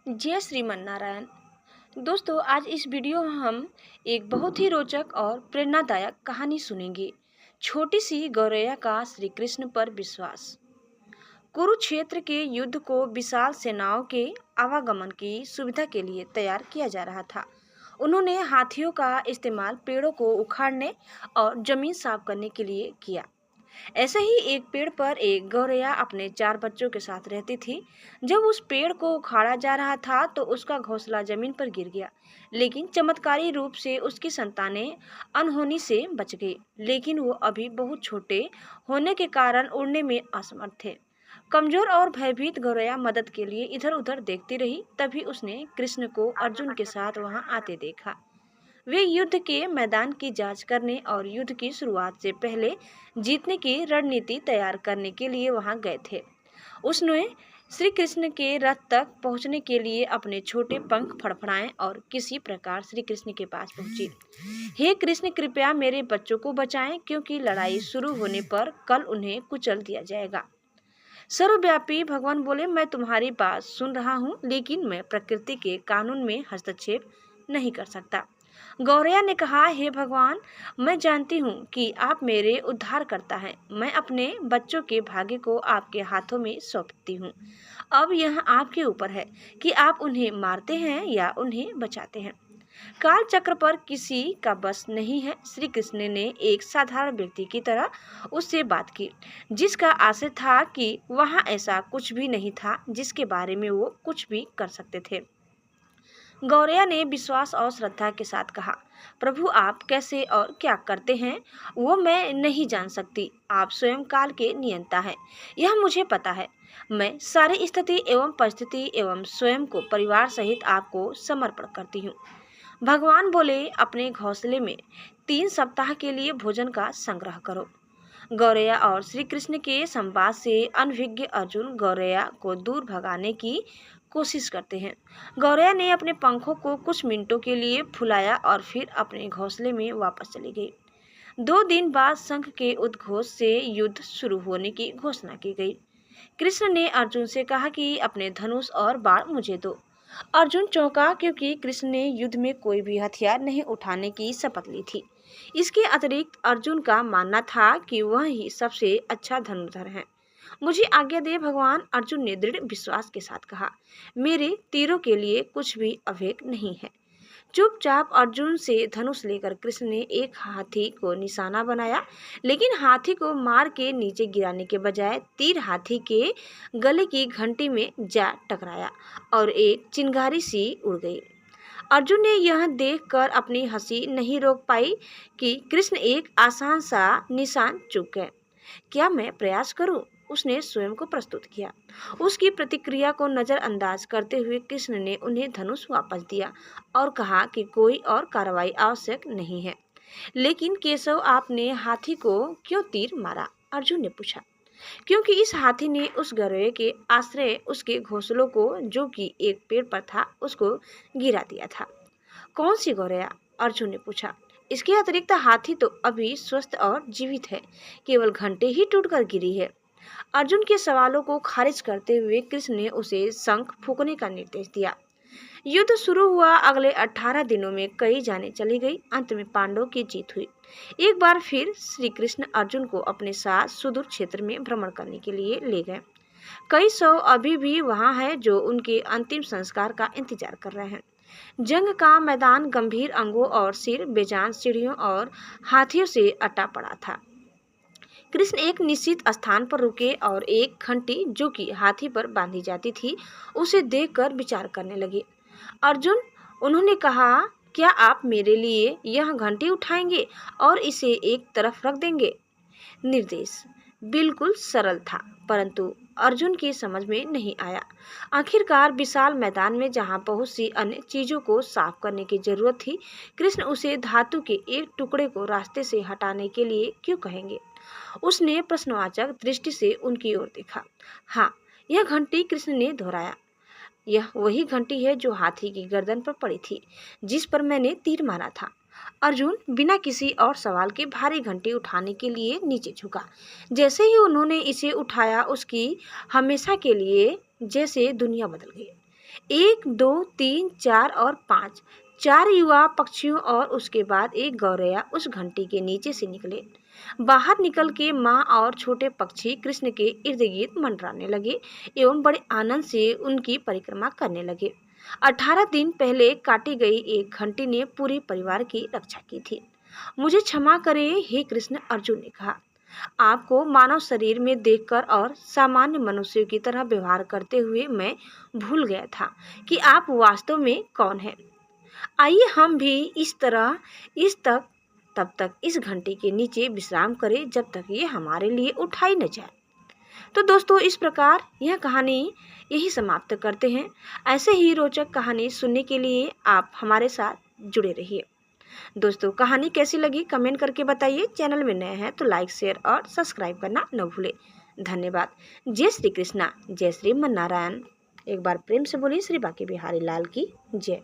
जय श्रीमन नारायण। दोस्तों, आज इस वीडियो में हम एक बहुत ही रोचक और प्रेरणादायक कहानी सुनेंगे। छोटी सी गौरैया का श्री कृष्ण पर विश्वास। कुरुक्षेत्र के युद्ध को विशाल सेनाओं के आवागमन की सुविधा के लिए तैयार किया जा रहा था। उन्होंने हाथियों का इस्तेमाल पेड़ों को उखाड़ने और जमीन साफ करने के लिए किया। ऐसे ही एक पेड़ पर एक गौरैया अपने 4 बच्चों के साथ रहती थी। जब उस पेड़ को उखाड़ा जा रहा था तो उसका घोंसला जमीन पर गिर गया, लेकिन चमत्कारी रूप से उसकी संतानें अनहोनी से बच गई। लेकिन वो अभी बहुत छोटे होने के कारण उड़ने में असमर्थ थे। कमजोर और भयभीत गौरैया मदद के लिए इधर उधर देखती रही। तभी उसने कृष्ण को अर्जुन के साथ वहां आते देखा। वे युद्ध के मैदान की जांच करने और युद्ध की शुरुआत से पहले जीतने की रणनीति तैयार करने के लिए वहां गए थे। उसने श्री कृष्ण के रथ तक पहुंचने के लिए अपने छोटे पंख फड़फड़ाए और किसी प्रकार श्री कृष्ण के पास पहुंची। हे कृष्ण, कृपया मेरे बच्चों को बचाएं, क्योंकि लड़ाई शुरू होने पर कल उन्हें कुचल दिया जाएगा। सर्वव्यापी भगवान बोले, मैं तुम्हारी बात सुन रहा हूँ, लेकिन मैं प्रकृति के कानून में हस्तक्षेप नहीं कर सकता। गौरैया ने कहा, हे भगवान, मैं जानती हूँ कि आप मेरे उद्धारकर्ता हैं। मैं अपने बच्चों के भाग्य को आपके हाथों में सौंपती हूँ। अब यह आपके ऊपर है कि आप उन्हें मारते हैं या उन्हें बचाते हैं। काल चक्र पर किसी का बस नहीं है। श्री कृष्ण ने एक साधारण व्यक्ति की तरह उससे बात की, जिसका आशय था कि वहाँ ऐसा कुछ भी नहीं था जिसके बारे में वो कुछ भी कर सकते थे। गौरैया ने विश्वास और श्रद्धा के साथ कहा, प्रभु, आप कैसे और क्या करते हैं वो मैं नहीं जान सकती। आप स्वयं काल के नियंता हैं, यह मुझे पता है। मैं सारी स्थिति एवं परिस्थिति एवं स्वयं को परिवार सहित आपको समर्पण करती हूँ। भगवान बोले, अपने घोंसले में 3 सप्ताह के लिए भोजन का संग्रह करो। गौरैया और श्री कृष्ण के संवाद से अनभिज्ञ अर्जुन गौरैया को दूर भगाने की कोशिश करते हैं। गौरैया ने अपने पंखों को कुछ मिनटों के लिए फुलाया और फिर अपने घोंसले में वापस चली गई। 2 दिन बाद शंख के उद्घोष से युद्ध शुरू होने की घोषणा की गई। कृष्ण ने अर्जुन से कहा कि अपने धनुष और बाण मुझे दो। अर्जुन चौंका, क्योंकि कृष्ण ने युद्ध में कोई भी हथियार नहीं उठाने की शपथ ली थी। इसके अतिरिक्त अर्जुन का मानना था कि वह ही सबसे अच्छा धनुर्धर है। मुझे आज्ञा दे भगवान, अर्जुन ने दृढ़ विश्वास के साथ कहा। मेरे तीरों के लिए कुछ भी अभेद नहीं है। चुपचाप अर्जुन से धनुष लेकर कृष्ण ने एक हाथी को निशाना बनाया, लेकिन हाथी को मार के नीचे गिराने के बजाय तीर हाथी के गले की घंटी में जा टकराया और एक चिंगारी सी उड़ गई। अर्जुन ने यह देखकर अपनी हंसी नहीं रोक पाई कि कृष्ण एक आसान सा निशान चूक गए। क्या मैं प्रयास करूं? उसने स्वयं को प्रस्तुत किया। उसकी प्रतिक्रिया को नजरअंदाज करते हुए कृष्ण ने उन्हें धनुष वापस दिया और कहा कि कोई और कार्रवाई आवश्यक नहीं है। लेकिन केशव, आपने हाथी को क्यों तीर मारा? अर्जुन ने पूछा। क्योंकि इस हाथी ने उस गौरैया के आश्रय उसके घोंसलों को, जो कि एक पेड़ पर था, उसको गिरा दिया था। कौन सी गौरैया? अर्जुन ने पूछा। इसके अतिरिक्त हाथी तो अभी स्वस्थ और जीवित है, केवल घंटे ही टूटकर गिरी है। अर्जुन के सवालों को खारिज करते हुए कृष्ण ने उसे शंख फूंकने का निर्देश दिया। युद्ध शुरू हुआ। अगले 18 दिनों में कई जानें चली गई। अंत में पांडवों की जीत हुई। एक बार फिर श्री कृष्ण अर्जुन को अपने साथ सुदूर क्षेत्र में भ्रमण करने के लिए ले गए। कई सौ अभी भी वहां है जो उनके अंतिम संस्कार का इंतजार कर रहे हैं। जंग का मैदान गंभीर अंगों और सिर बेजान सीढ़ियों और हाथियों से अटा पड़ा था। कृष्ण एक निश्चित स्थान पर रुके और एक घंटी, जो कि हाथी पर बांधी जाती थी, उसे देखकर विचार करने लगे। अर्जुन, उन्होंने कहा, क्या आप मेरे लिए यह घंटी उठाएंगे और इसे एक तरफ रख देंगे? निर्देश बिल्कुल सरल था, परंतु अर्जुन की समझ में नहीं आया। आखिरकार विशाल मैदान में जहां बहुत सी अन्य चीजों को साफ करने की जरूरत थी, कृष्ण उसे धातु के एक टुकड़े को रास्ते से हटाने के लिए क्यों कहेंगे? उसने प्रश्नवाचक दृष्टि से उनकी ओर देखा। हाँ, यह घंटी, कृष्ण ने दोहराया। यह वही घंटी है जो हाथी की गर्दन पर पड़ी थी, जिस पर मैंने तीर मारा था। अर्जुन बिना किसी और सवाल के भारी घंटी उठाने के लिए नीचे झुका। जैसे ही उन्होंने इसे उठाया, उसकी हमेशा के लिए जैसे दुनिया बदल गई। 1, 2, 3, 4 और 5 4 युवा पक्षियों और उसके बाद एक गौरैया उस घंटी के नीचे से निकले। बाहर निकल के माँ और छोटे पक्षी कृष्ण के इर्द गिर्द मंडराने लगे एवं बड़े आनंद से उनकी परिक्रमा करने लगे। 18 दिन पहले काटी गई एक घंटी ने पूरे परिवार की रक्षा की थी। मुझे क्षमा करें हे कृष्ण, अर्जुन ने कहा। आपको मानव शरीर में देखकर और सामान्य मनुष्यों की तरह व्यवहार करते हुए मैं भूल गया था कि आप वास्तव में कौन हैं। आइए हम भी इस तब तक इस घंटी के नीचे विश्राम करें जब तक ये हमारे लिए उठाई न जाए। तो दोस्तों, इस प्रकार यह कहानी यही समाप्त करते हैं। ऐसे ही रोचक कहानी सुनने के लिए आप हमारे साथ जुड़े रहिए। दोस्तों, कहानी कैसी लगी कमेंट करके बताइए। चैनल में नए हैं तो लाइक, शेयर और सब्सक्राइब करना न भूलें। धन्यवाद। जय श्री कृष्णा, जय श्री मन नारायण। एक बार प्रेम से बोलिए श्री बांके बिहारी लाल की जय।